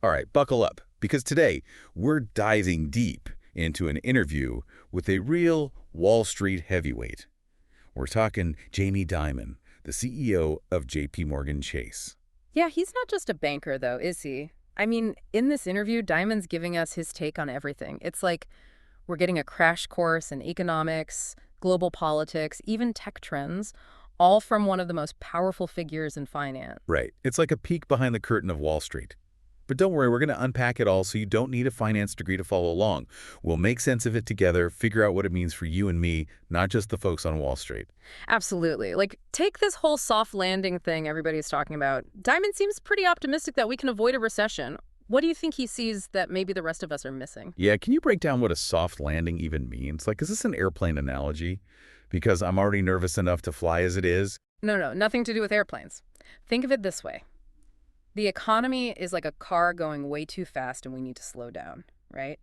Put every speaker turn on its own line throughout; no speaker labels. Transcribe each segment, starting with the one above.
All right, buckle up, because today we're diving deep into an interview with a real Wall Street heavyweight. We're talking Jamie Dimon, the CEO of JP Morgan Chase.
Yeah, he's not just a banker, though, is he? I mean, in this interview, Diamond's giving us his take on everything. It's like we're getting a crash course in economics, global politics, even tech trends, all from one of the most powerful figures in finance.
Right, it's like a peek behind the curtain of Wall Street. But don't worry, we're going to unpack it all so you don't need a finance degree to follow along. We'll make sense of it together, figure out what it means for you and me, not just the folks on Wall Street.
Absolutely. Like, take this whole soft landing thing everybody's talking about. Diamond seems pretty optimistic that we can avoid a recession. What do you think he sees that maybe the rest of us are missing?
Yeah, can you break down what a soft landing even means? Like, is this an airplane analogy? Because I'm already nervous enough to fly as it is.
No, nothing to do with airplanes. Think of it this way. The economy is like a car going way too fast and we need to slow down, right?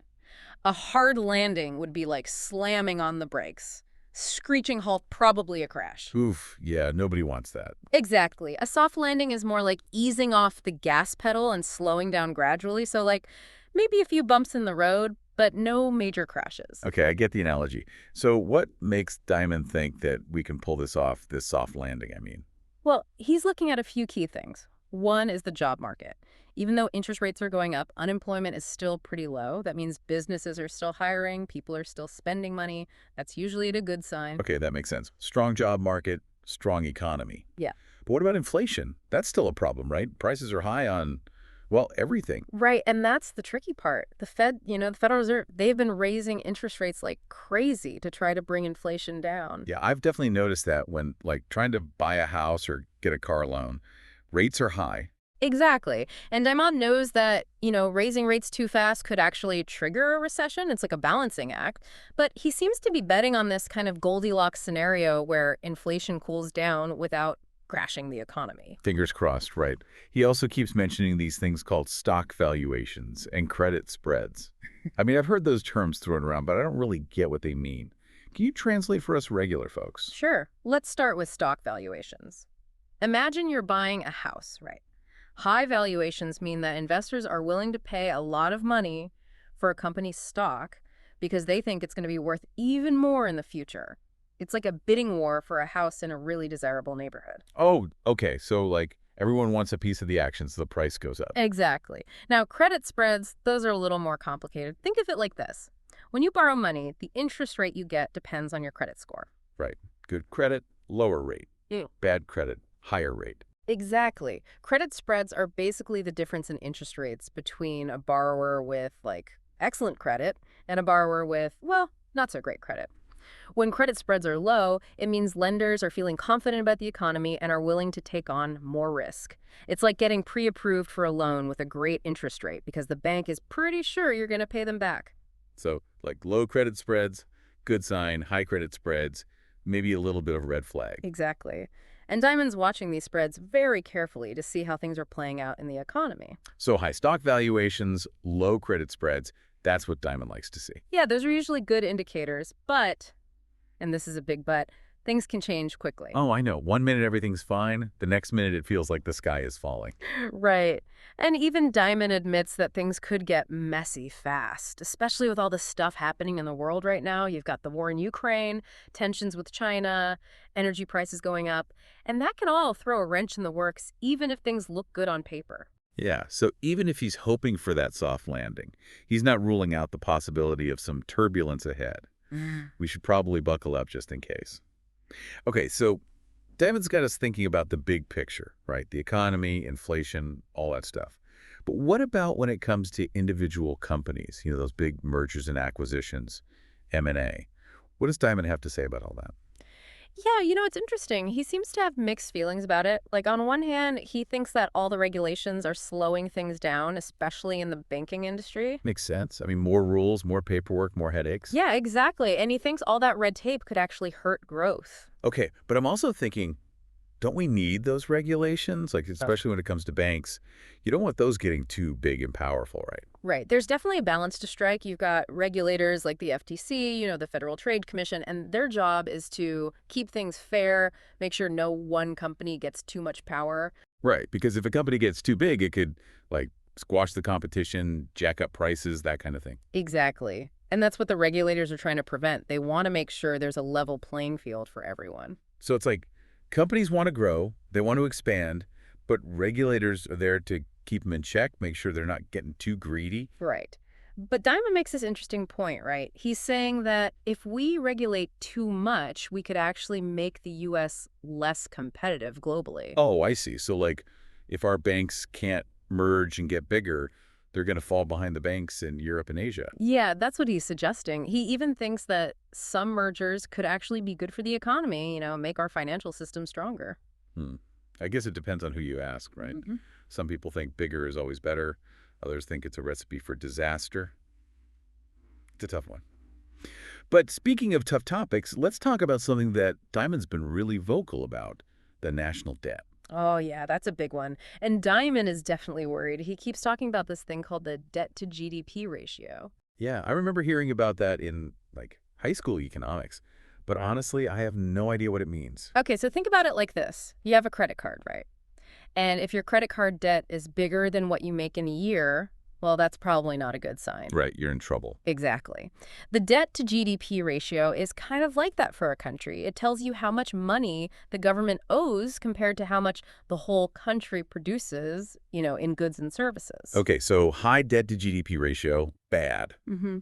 A hard landing would be like slamming on the brakes. Screeching halt, probably a crash.
Oof, yeah, nobody wants that.
Exactly. A soft landing is more like easing off the gas pedal and slowing down gradually. So like maybe a few bumps in the road, but no major crashes.
Okay, I get the analogy. So what makes Diamond think that we can pull this off, this soft landing, I mean?
Well, he's looking at a few key things. One is the job market. Even though interest rates are going up, unemployment is still pretty low. That means businesses are still hiring, people are still spending money. That's usually a good sign.
Okay, that makes sense. Strong job market, strong economy.
Yeah.
But what about inflation? That's still a problem, right? Prices are high on, well, everything.
Right, and that's the tricky part. The Fed, the Federal Reserve, they've been raising interest rates like crazy to try to bring inflation down.
Yeah, I've definitely noticed that when, like, trying to buy a house or get a car loan, rates are high.
Exactly. And Dimon knows that, raising rates too fast could actually trigger a recession. It's like a balancing act. But he seems to be betting on this kind of Goldilocks scenario where inflation cools down without crashing the economy.
Fingers crossed, right. He also keeps mentioning these things called stock valuations and credit spreads. I mean, I've heard those terms thrown around, but I don't really get what they mean. Can you translate for us regular folks?
Sure. Let's start with stock valuations. Imagine you're buying a house, right? High valuations mean that investors are willing to pay a lot of money for a company's stock because they think it's going to be worth even more in the future. It's like a bidding war for a house in a really desirable neighborhood.
Oh, okay. So, like, everyone wants a piece of the action, so the price goes up.
Exactly. Now, credit spreads, those are a little more complicated. Think of it like this. When you borrow money, the interest rate you get depends on your credit score.
Right. Good credit, lower rate.
Ew.
Bad credit, higher rate.
Exactly. Credit spreads are basically the difference in interest rates between a borrower with, like, excellent credit and a borrower with, well, not so great credit. When credit spreads are low, it means lenders are feeling confident about the economy and are willing to take on more risk. It's like getting pre-approved for a loan with a great interest rate because the bank is pretty sure you're going to pay them back.
So, like, low credit spreads, good sign, high credit spreads, maybe a little bit of a red flag.
Exactly. And Diamond's watching these spreads very carefully to see how things are playing out in the economy.
So high stock valuations, low credit spreads, that's what Diamond likes to see.
Yeah, those are usually good indicators, but, and this is a big but, things can change quickly.
Oh, I know. One minute everything's fine. The next minute it feels like the sky is falling.
Right. And even Diamond admits that things could get messy fast, especially with all the stuff happening in the world right now. You've got the war in Ukraine, tensions with China, energy prices going up, and that can all throw a wrench in the works, even if things look good on paper.
Yeah, so even if he's hoping for that soft landing, he's not ruling out the possibility of some turbulence ahead. We should probably buckle up just in case. Okay, so David's got us thinking about the big picture, right? The economy, inflation, all that stuff. But what about when it comes to individual companies, those big mergers and acquisitions, M&A? What does Diamond have to say about all that?
Yeah, it's interesting. He seems to have mixed feelings about it. Like, on one hand, he thinks that all the regulations are slowing things down, especially in the banking industry.
Makes sense. I mean, more rules, more paperwork, more headaches.
Yeah, exactly. And he thinks all that red tape could actually hurt growth.
Okay, but I'm also thinking, don't we need those regulations? Like, especially when it comes to banks, you don't want those getting too big and powerful, right?
Right. There's definitely a balance to strike. You've got regulators like the FTC, the Federal Trade Commission, and their job is to keep things fair, make sure no one company gets too much power.
Right, because if a company gets too big, it could, like, squash the competition, jack up prices, that kind of thing.
Exactly. And that's what the regulators are trying to prevent. They want to make sure there's a level playing field for everyone.
So it's like companies want to grow, they want to expand, but regulators are there to keep them in check, make sure they're not getting too greedy.
Right. But Diamond makes this interesting point, right? He's saying that if we regulate too much, we could actually make the U.S. less competitive globally.
Oh, I see. So like if our banks can't merge and get bigger, they're going to fall behind the banks in Europe and Asia.
Yeah, that's what he's suggesting. He even thinks that some mergers could actually be good for the economy, make our financial system stronger.
I guess it depends on who you ask, right? Some people think bigger is always better. Others think it's a recipe for disaster. It's a tough one. But speaking of tough topics, let's talk about something that Diamond's been really vocal about, the national debt.
Oh, yeah, that's a big one. And Diamond is definitely worried. He keeps talking about this thing called the debt to GDP ratio.
Yeah, I remember hearing about that in, high school economics. But honestly, I have no idea what it means.
Okay, so think about it like this. You have a credit card, right? And if your credit card debt is bigger than what you make in a year, well, that's probably not a good sign.
Right, you're in trouble.
Exactly. The debt to GDP ratio is kind of like that for a country. It tells you how much money the government owes compared to how much the whole country produces, in goods and services.
Okay, so high debt to GDP ratio, bad.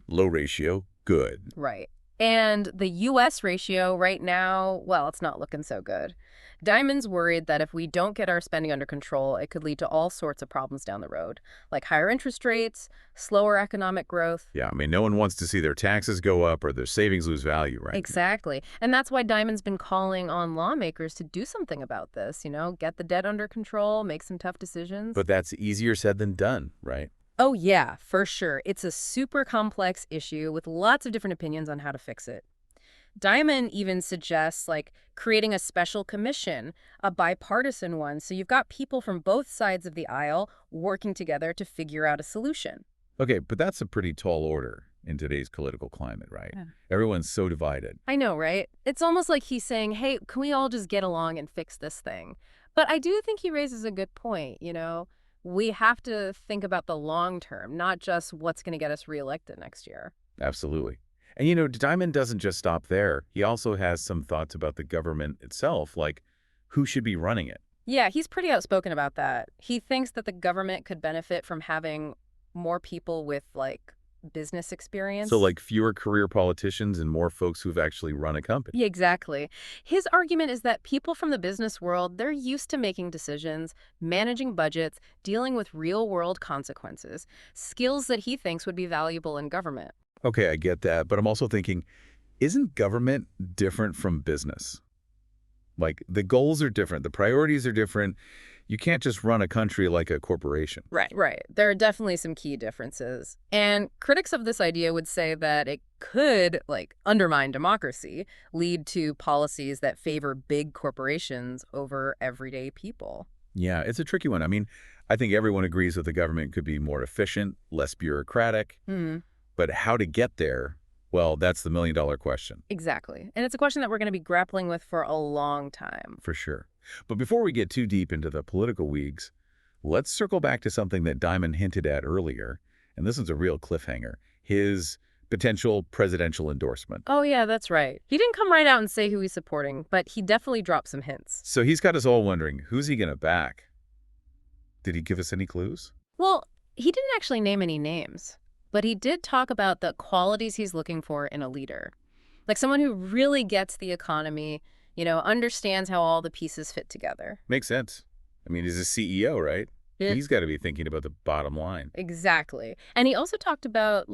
Low ratio, good.
Right. And the U.S. ratio right now, well, it's not looking so good. Diamond's worried that if we don't get our spending under control, it could lead to all sorts of problems down the road, like higher interest rates, slower economic growth.
Yeah, I mean, no one wants to see their taxes go up or their savings lose value, right?
Exactly. And that's why Diamond's been calling on lawmakers to do something about this, get the debt under control, make some tough decisions.
But that's easier said than done, right?
Oh, yeah, for sure. It's a super complex issue with lots of different opinions on how to fix it. Diamond even suggests, creating a special commission, a bipartisan one, so you've got people from both sides of the aisle working together to figure out a solution.
Okay, but that's a pretty tall order in today's political climate, right?
Yeah.
Everyone's so divided.
I know, right? It's almost like he's saying, hey, can we all just get along and fix this thing? But I do think he raises a good point, We have to think about the long term, not just what's going to get us reelected next year.
Absolutely. And Diamond doesn't just stop there. He also has some thoughts about the government itself, like who should be running it.
Yeah, he's pretty outspoken about that. He thinks that the government could benefit from having more people with, business experience.
So fewer career politicians and more folks who've actually run a company.
Yeah, exactly. His argument is that people from the business world, they're used to making decisions, managing budgets, dealing with real-world consequences, skills that he thinks would be valuable in government.
Okay, I get that, but I'm also thinking, isn't government different from business? The goals are different, the priorities are different. You can't just run a country like a corporation.
Right. There are definitely some key differences. And critics of this idea would say that it could, undermine democracy, lead to policies that favor big corporations over everyday people.
Yeah, it's a tricky one. I mean, I think everyone agrees that the government could be more efficient, less bureaucratic. But how to get there, well, that's the million-dollar question.
Exactly. And it's a question that we're going to be grappling with for a long time.
For sure. But before we get too deep into the political weeds, let's circle back to something that Diamond hinted at earlier, and this is a real cliffhanger, his potential presidential endorsement.
Oh, yeah, that's right. He didn't come right out and say who he's supporting, but he definitely dropped some hints.
So he's got us all wondering, who's he going to back? Did he give us any clues?
Well, he didn't actually name any names, but he did talk about the qualities he's looking for in a leader. Like someone who really gets the economy, understands how all the pieces fit together.
Makes sense. I mean, he's a CEO, right?
Yeah.
He's got to be thinking about the bottom line.
Exactly. And he also talked about,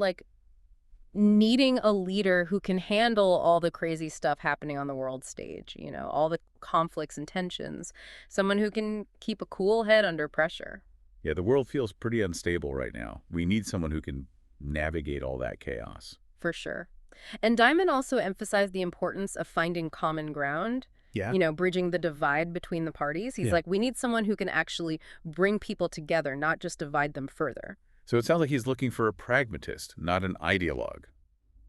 needing a leader who can handle all the crazy stuff happening on the world stage, all the conflicts and tensions. Someone who can keep a cool head under pressure.
Yeah, the world feels pretty unstable right now. We need someone who can navigate all that chaos.
For sure. And Diamond also emphasized the importance of finding common ground, bridging the divide between the parties. He's like, we need someone who can actually bring people together, not just divide them further.
So it sounds like he's looking for a pragmatist, not an ideologue.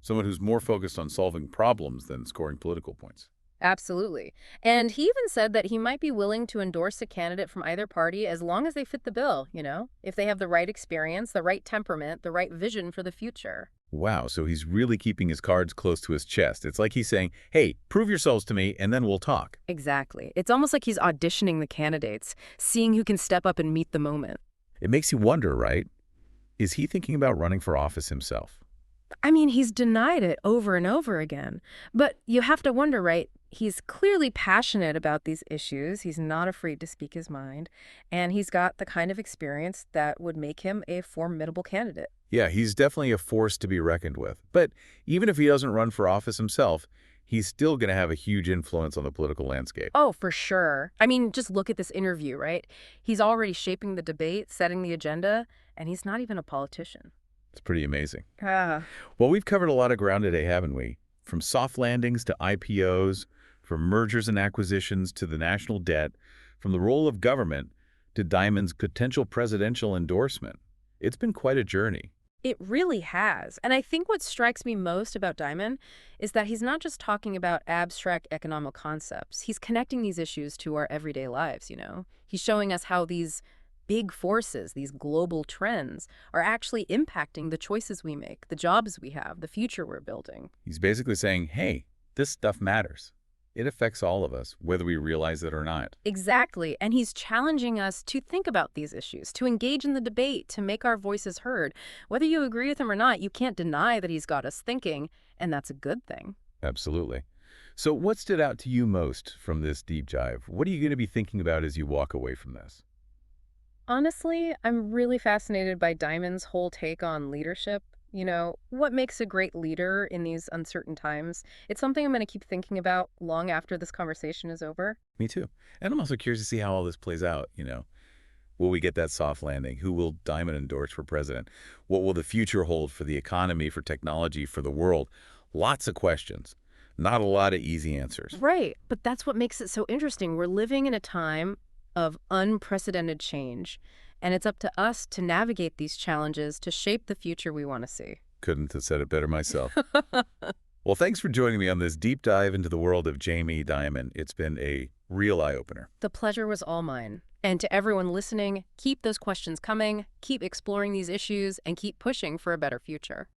Someone who's more focused on solving problems than scoring political points.
Absolutely. And he even said that he might be willing to endorse a candidate from either party as long as they fit the bill, if they have the right experience, the right temperament, the right vision for the future.
Wow, so he's really keeping his cards close to his chest. It's like he's saying, hey, prove yourselves to me, and then we'll talk.
Exactly. It's almost like he's auditioning the candidates, seeing who can step up and meet the moment.
It makes you wonder, right? Is he thinking about running for office himself?
I mean, he's denied it over and over again. But you have to wonder, right? He's clearly passionate about these issues. He's not afraid to speak his mind. And he's got the kind of experience that would make him a formidable candidate.
Yeah, he's definitely a force to be reckoned with. But even if he doesn't run for office himself, he's still going to have a huge influence on the political landscape.
Oh, for sure. I mean, just look at this interview, right? He's already shaping the debate, setting the agenda, and he's not even a politician.
It's pretty amazing.
Ah.
Well, we've covered a lot of ground today, haven't we? From soft landings to IPOs, from mergers and acquisitions to the national debt, from the role of government to Dimon's potential presidential endorsement. It's been quite a journey.
It really has. And I think what strikes me most about Dimon is that he's not just talking about abstract economic concepts. He's connecting these issues to our everyday lives. He's showing us how these big forces, these global trends, are actually impacting the choices we make, the jobs we have, the future we're building.
He's basically saying, hey, this stuff matters. It affects all of us, whether we realize it or not.
Exactly. And he's challenging us to think about these issues, to engage in the debate, to make our voices heard. Whether you agree with him or not, you can't deny that he's got us thinking, and that's a good thing.
Absolutely. So what stood out to you most from this deep dive? What are you going to be thinking about as you walk away from this?
Honestly, I'm really fascinated by Dimon's whole take on leadership. What makes a great leader in these uncertain times? It's something I'm going to keep thinking about long after this conversation is over.
Me too. And I'm also curious to see how all this plays out. Will we get that soft landing? Who will Dimon endorse for president? What will the future hold for the economy, for technology, for the world? Lots of questions. Not a lot of easy answers.
Right. But that's what makes it so interesting. We're living in a time of unprecedented change, and it's up to us to navigate these challenges to shape the future we want to see.
Couldn't have said it better myself. Well, thanks for joining me on this deep dive into the world of Jamie Dimon. It's been a real eye-opener.
The pleasure was all mine. And to everyone listening, keep those questions coming, keep exploring these issues, and keep pushing for a better future.